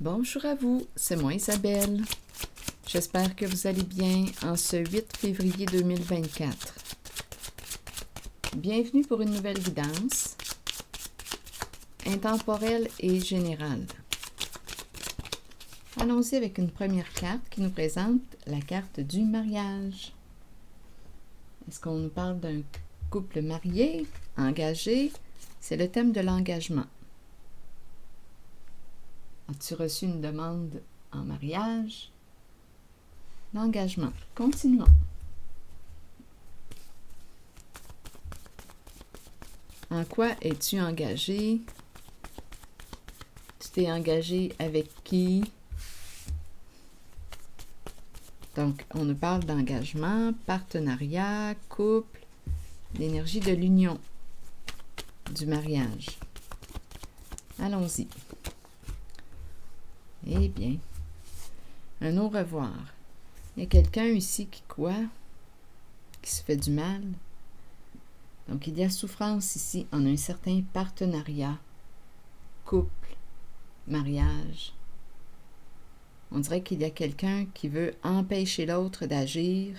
Bonjour à vous, c'est moi Isabelle. J'espère que vous allez bien en ce 8 février 2024. Bienvenue pour une nouvelle guidance, intemporelle et générale. Allons-y avec une première carte qui nous présente la carte du mariage. Est-ce qu'on nous parle d'un couple marié, engagé? C'est le thème de l'engagement. As-tu reçu une demande en mariage? L'engagement. Continuons. En quoi es-tu engagé? Tu t'es engagé avec qui? Donc, on nous parle d'engagement, partenariat, couple, l'énergie de l'union, du mariage. Allons-y. Eh bien, un au revoir. Il y a quelqu'un ici qui se fait du mal. Donc, il y a souffrance ici en un certain partenariat, couple, mariage. On dirait qu'il y a quelqu'un qui veut empêcher l'autre d'agir.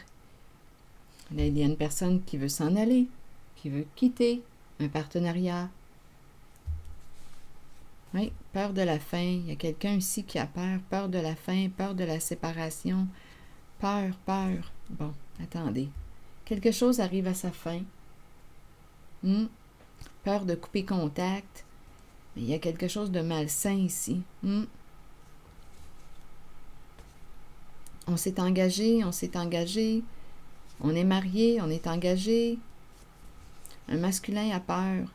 Là, il y a une personne qui veut s'en aller, qui veut quitter un partenariat. Oui, peur de la fin. Il y a quelqu'un ici qui a peur de la fin, peur de la séparation. Peur. Bon, attendez. Quelque chose arrive à sa fin. Peur de couper contact. Mais il y a quelque chose de malsain ici. On s'est engagé. On est marié, on est engagé. Un masculin a peur.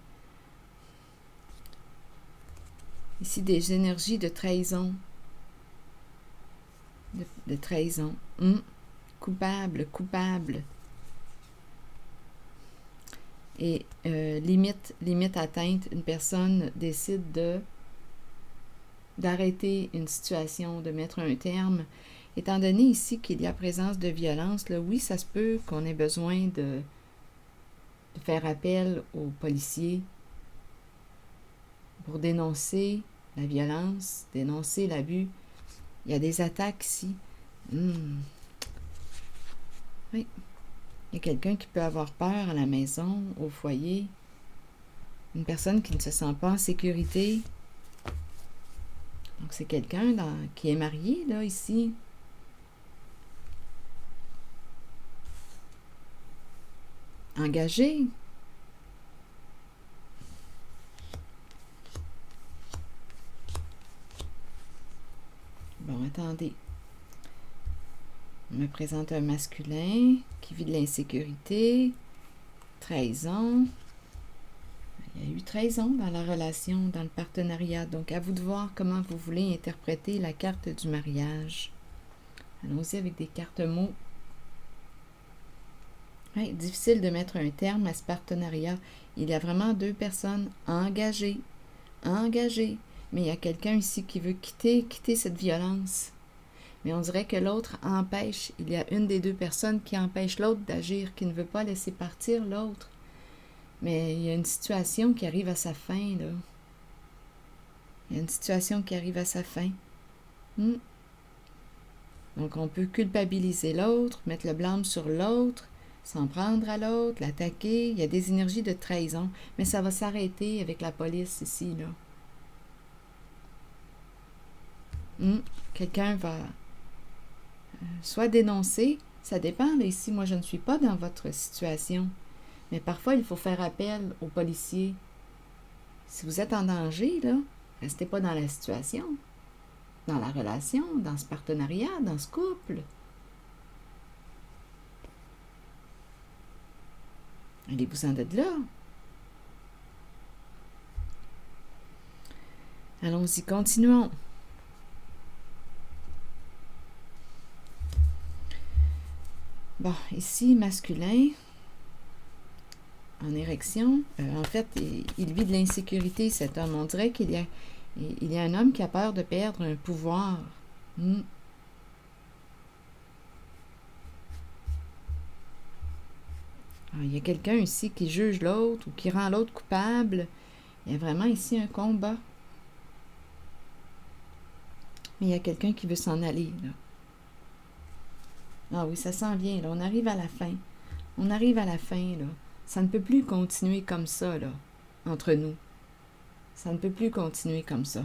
Ici, des énergies de trahison. De trahison. Coupable. Et limite atteinte, une personne décide d'arrêter une situation, de mettre un terme. Étant donné ici qu'il y a présence de violence, là, oui, ça se peut qu'on ait besoin de faire appel aux policiers pour dénoncer la violence, dénoncer l'abus. Il y a des attaques ici. Oui. Il y a quelqu'un qui peut avoir peur à la maison, au foyer. Une personne qui ne se sent pas en sécurité. Donc, c'est quelqu'un qui est marié, là, ici. Engagé. Bon, attendez. On me présente un masculin qui vit de l'insécurité, trahison. Il y a eu trahison dans la relation, dans le partenariat. Donc, à vous de voir comment vous voulez interpréter la carte du mariage. Allons-y avec des cartes mots. Oui, difficile de mettre un terme à ce partenariat. Il y a vraiment deux personnes engagées. Mais il y a quelqu'un ici qui veut quitter cette violence. Mais on dirait que l'autre empêche. Il y a une des deux personnes qui empêche l'autre d'agir, qui ne veut pas laisser partir l'autre. Mais il y a une situation qui arrive à sa fin, là. Il y a une situation qui arrive à sa fin. Donc, on peut culpabiliser l'autre, mettre le blâme sur l'autre, s'en prendre à l'autre, l'attaquer. Il y a des énergies de trahison. Mais ça va s'arrêter avec la police ici, là. Quelqu'un va soit dénoncer. Ça dépend, là, ici. Moi, je ne suis pas dans votre situation. Mais parfois, il faut faire appel aux policiers. Si vous êtes en danger, là, restez pas dans la situation, dans la relation, dans ce partenariat, dans ce couple. Allez-vous-en de là. Allons-y, continuons. Bon, ici, masculin, en érection. En fait, il vit de l'insécurité, cet homme. On dirait qu'il y a un homme qui a peur de perdre un pouvoir. Il y a quelqu'un ici qui juge l'autre ou qui rend l'autre coupable. Il y a vraiment ici un combat. Mais il y a quelqu'un qui veut s'en aller, là. Ah oui, ça s'en vient, là. On arrive à la fin. On arrive à la fin, là. Ça ne peut plus continuer comme ça, là, entre nous. Ça ne peut plus continuer comme ça.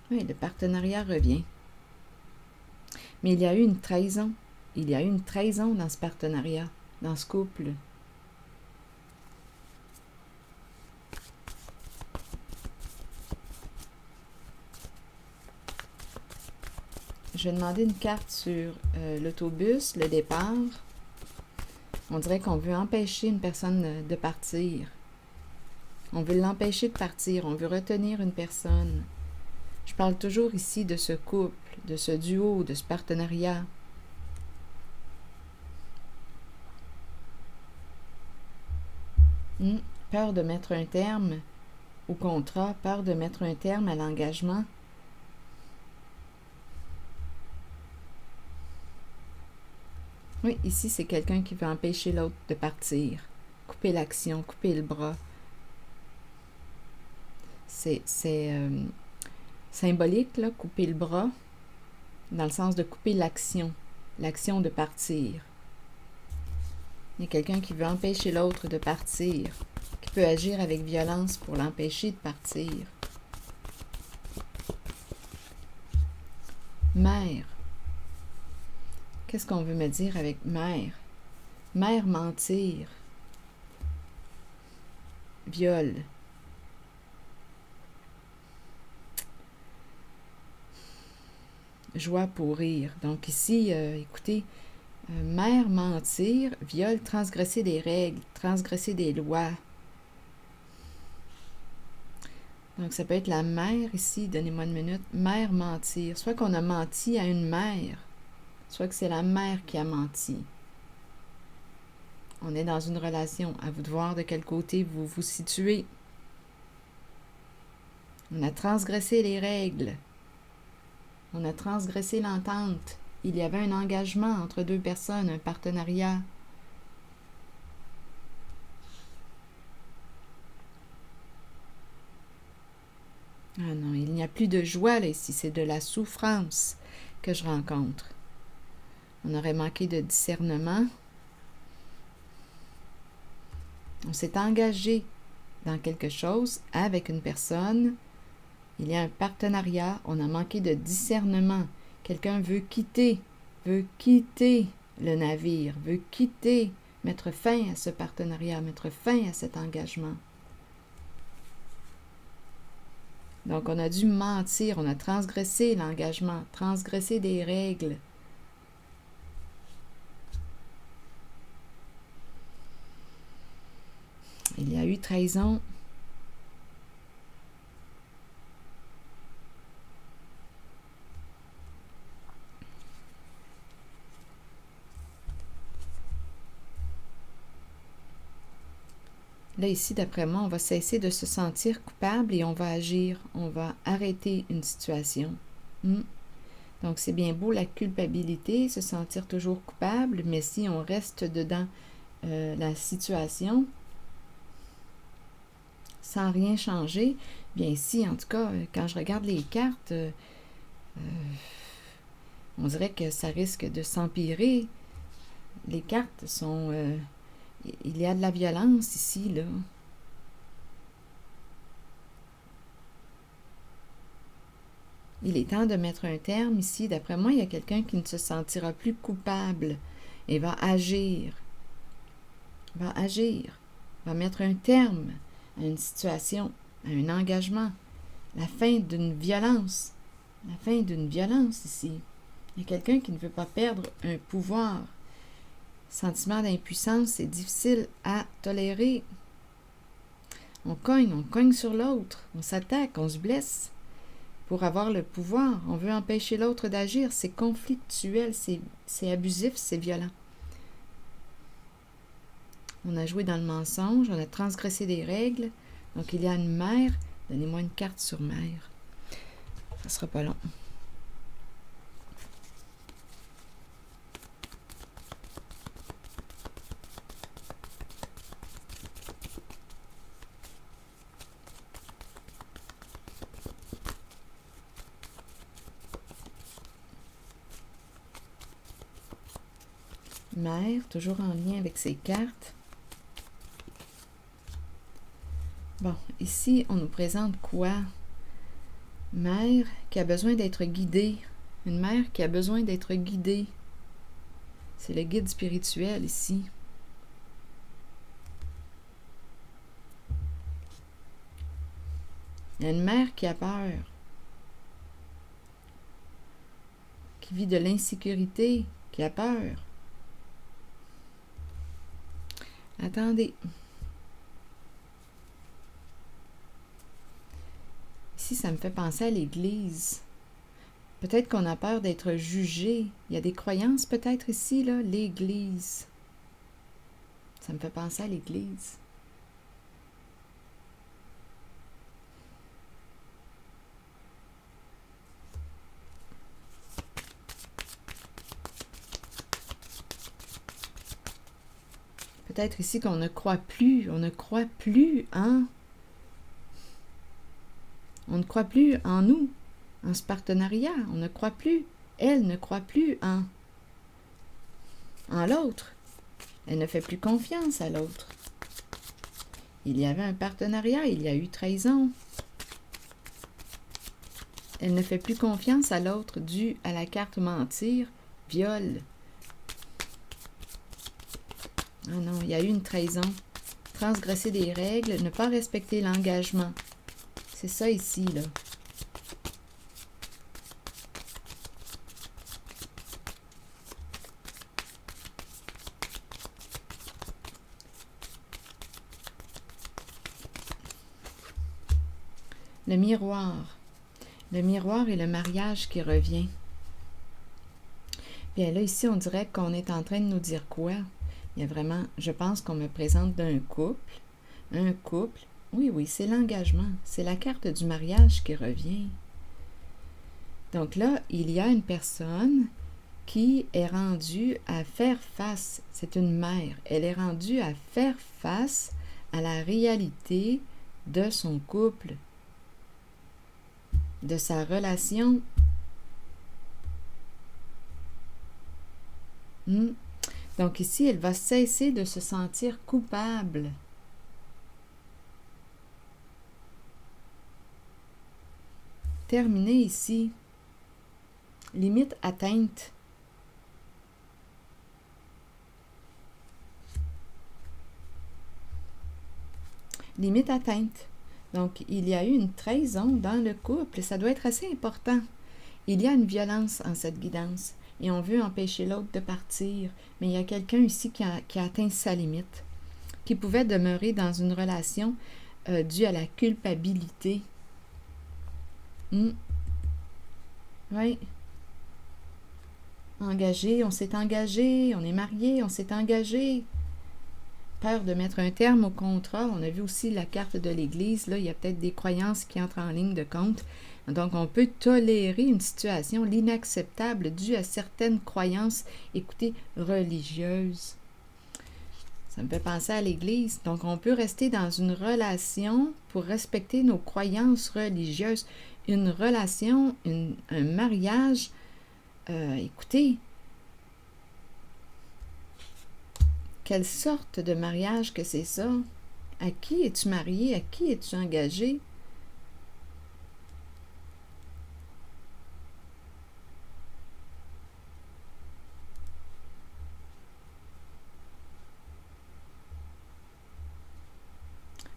Oui, le partenariat revient. Mais il y a eu une trahison. Il y a eu une trahison dans ce partenariat, dans ce couple. Je vais demander une carte sur l'autobus, le départ. On dirait qu'on veut empêcher une personne de partir. On veut l'empêcher de partir. On veut retenir une personne. Je parle toujours ici de ce couple, de ce duo, de ce partenariat. Peur de mettre un terme au contrat, peur de mettre un terme à l'engagement. Oui, ici, c'est quelqu'un qui veut empêcher l'autre de partir. Couper l'action, couper le bras. C'est symbolique, là, couper le bras, dans le sens de couper l'action de partir. Il y a quelqu'un qui veut empêcher l'autre de partir, qui peut agir avec violence pour l'empêcher de partir. Mère. Qu'est-ce qu'on veut me dire avec mère? Mère, mentir. Viol. Joie pour rire. Donc ici, écoutez, mère, mentir, viol, transgresser des règles, transgresser des lois. Donc ça peut être la mère ici, donnez-moi une minute. Mère, mentir. Soit qu'on a menti à une mère, soit que c'est la mère qui a menti. On est dans une relation. À vous de voir de quel côté vous vous situez. On a transgressé les règles. On a transgressé l'entente. Il y avait un engagement entre deux personnes, un partenariat. Ah non, il n'y a plus de joie là ici, c'est de la souffrance que je rencontre. On aurait manqué de discernement. On s'est engagé dans quelque chose avec une personne. Il y a un partenariat. On a manqué de discernement. Quelqu'un veut quitter le navire, veut quitter, mettre fin à ce partenariat, mettre fin à cet engagement. Donc, on a dû mentir, on a transgressé l'engagement, transgressé des règles. Il y a eu trahison. Là, ici, d'après moi, on va cesser de se sentir coupable et on va agir. On va arrêter une situation. Donc, c'est bien beau la culpabilité, se sentir toujours coupable, mais si on reste dedans la situation sans rien changer, bien ici, en tout cas, quand je regarde les cartes, on dirait que ça risque de s'empirer. Les cartes sont... il y a de la violence ici, là. Il est temps de mettre un terme ici. D'après moi, il y a quelqu'un qui ne se sentira plus coupable et va agir. Va mettre un terme à une situation, à un engagement. La fin d'une violence. La fin d'une violence ici. Il y a quelqu'un qui ne veut pas perdre un pouvoir. Sentiment d'impuissance, c'est difficile à tolérer. On cogne sur l'autre, on s'attaque, on se blesse pour avoir le pouvoir. On veut empêcher l'autre d'agir, c'est conflictuel, c'est abusif, c'est violent. On a joué dans le mensonge, on a transgressé des règles. Donc il y a une mère, donnez-moi une carte sur mère. Ça sera pas long. Mère, toujours en lien avec ses cartes. Bon, ici, on nous présente quoi? Mère qui a besoin d'être guidée. Une mère qui a besoin d'être guidée. C'est le guide spirituel ici. Il y a une mère qui a peur, qui vit de l'insécurité, qui a peur. Attendez. Ici, ça me fait penser à l'Église. Peut-être qu'on a peur d'être jugé. Il y a des croyances peut-être ici, là, l'Église. Ça me fait penser à l'Église. Peut-être ici qu'on ne croit plus, on ne croit plus en... On ne croit plus en nous, en ce partenariat. On ne croit plus. Elle ne croit plus en l'autre. Elle ne fait plus confiance à l'autre. Il y avait un partenariat, il y a eu trahison. Elle ne fait plus confiance à l'autre dû à la carte mentir, viol. Ah non, il y a eu une trahison. Transgresser des règles, ne pas respecter l'engagement. C'est ça ici, là. Le miroir. Le miroir et le mariage qui revient. Bien là, ici, on dirait qu'on est en train de nous dire quoi? Il y a vraiment, je pense qu'on me présente d'un couple. Un couple. Oui, oui, c'est l'engagement. C'est la carte du mariage qui revient. Donc là, il y a une personne qui est rendue à faire face. C'est une mère. Elle est rendue à faire face à la réalité de son couple, de sa relation. Donc ici, elle va cesser de se sentir coupable. Terminé ici. Limite atteinte. Limite atteinte. Donc, il y a eu une trahison dans le couple. Ça doit être assez important. Il y a une violence en cette guidance. Et on veut empêcher l'autre de partir. Mais il y a quelqu'un ici qui a atteint sa limite. Qui pouvait demeurer dans une relation due à la culpabilité. Oui. Engagé, on s'est engagé, on est marié, on s'est engagé. Peur de mettre un terme au contrat. On a vu aussi la carte de l'Église. Là, il y a peut-être des croyances qui entrent en ligne de compte. Donc, on peut tolérer une situation, l'inacceptable, due à certaines croyances, écoutez, religieuses. Ça me fait penser à l'Église. Donc, on peut rester dans une relation pour respecter nos croyances religieuses. Une relation, un mariage, écoutez, quelle sorte de mariage que c'est ça? À qui es-tu marié? À qui es-tu engagé?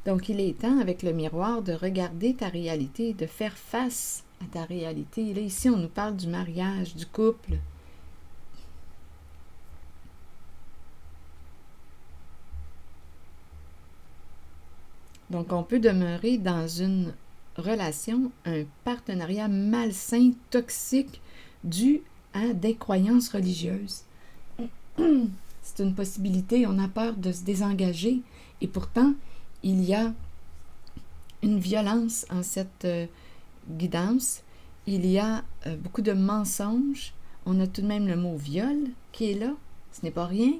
Donc, il est temps, avec le miroir, de regarder ta réalité, de faire face à ta réalité. Là, ici, on nous parle du mariage, du couple. Donc, on peut demeurer dans une relation, un partenariat malsain, toxique, dû à des croyances religieuses. C'est une possibilité, on a peur de se désengager. Et pourtant, il y a une violence en cette guidance. Il y a beaucoup de mensonges. On a tout de même le mot viol qui est là. Ce n'est pas rien.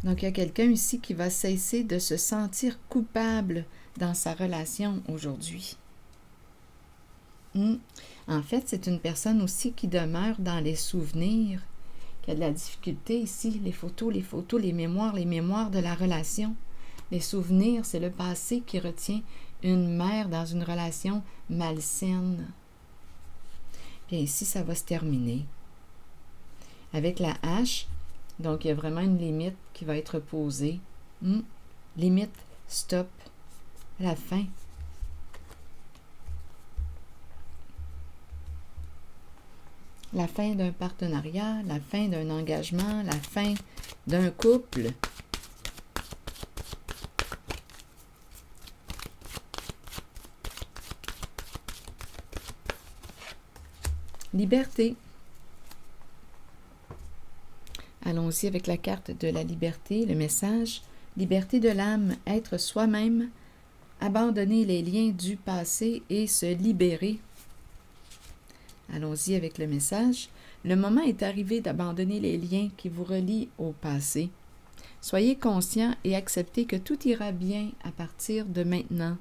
Donc, il y a quelqu'un ici qui va cesser de se sentir coupable dans sa relation aujourd'hui. En fait, c'est une personne aussi qui demeure dans les souvenirs, qui a de la difficulté ici, les photos, les mémoires de la relation. Les souvenirs, c'est le passé qui retient une mère dans une relation malsaine. Bien ici, ça va se terminer. Avec la hache, donc il y a vraiment une limite qui va être posée. Limite, stop, la fin. La fin d'un partenariat, la fin d'un engagement, la fin d'un couple. Liberté. Allons-y avec la carte de la liberté, le message. Liberté de l'âme, être soi-même, abandonner les liens du passé et se libérer. Allons-y avec le message. Le moment est arrivé d'abandonner les liens qui vous relient au passé. Soyez conscient et acceptez que tout ira bien à partir de maintenant.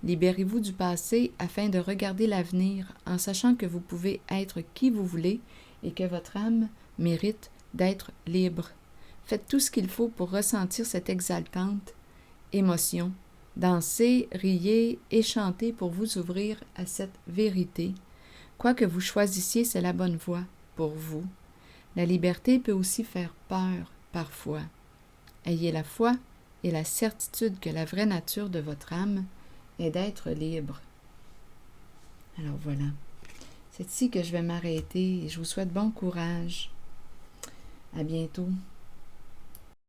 Libérez-vous du passé afin de regarder l'avenir en sachant que vous pouvez être qui vous voulez et que votre âme mérite d'être libre. Faites tout ce qu'il faut pour ressentir cette exaltante émotion. Dansez, riez et chantez pour vous ouvrir à cette vérité. Quoi que vous choisissiez, c'est la bonne voie pour vous. La liberté peut aussi faire peur parfois. Ayez la foi et la certitude que la vraie nature de votre âme est d'être libre. Alors voilà, c'est ici que je vais m'arrêter et je vous souhaite bon courage. À bientôt.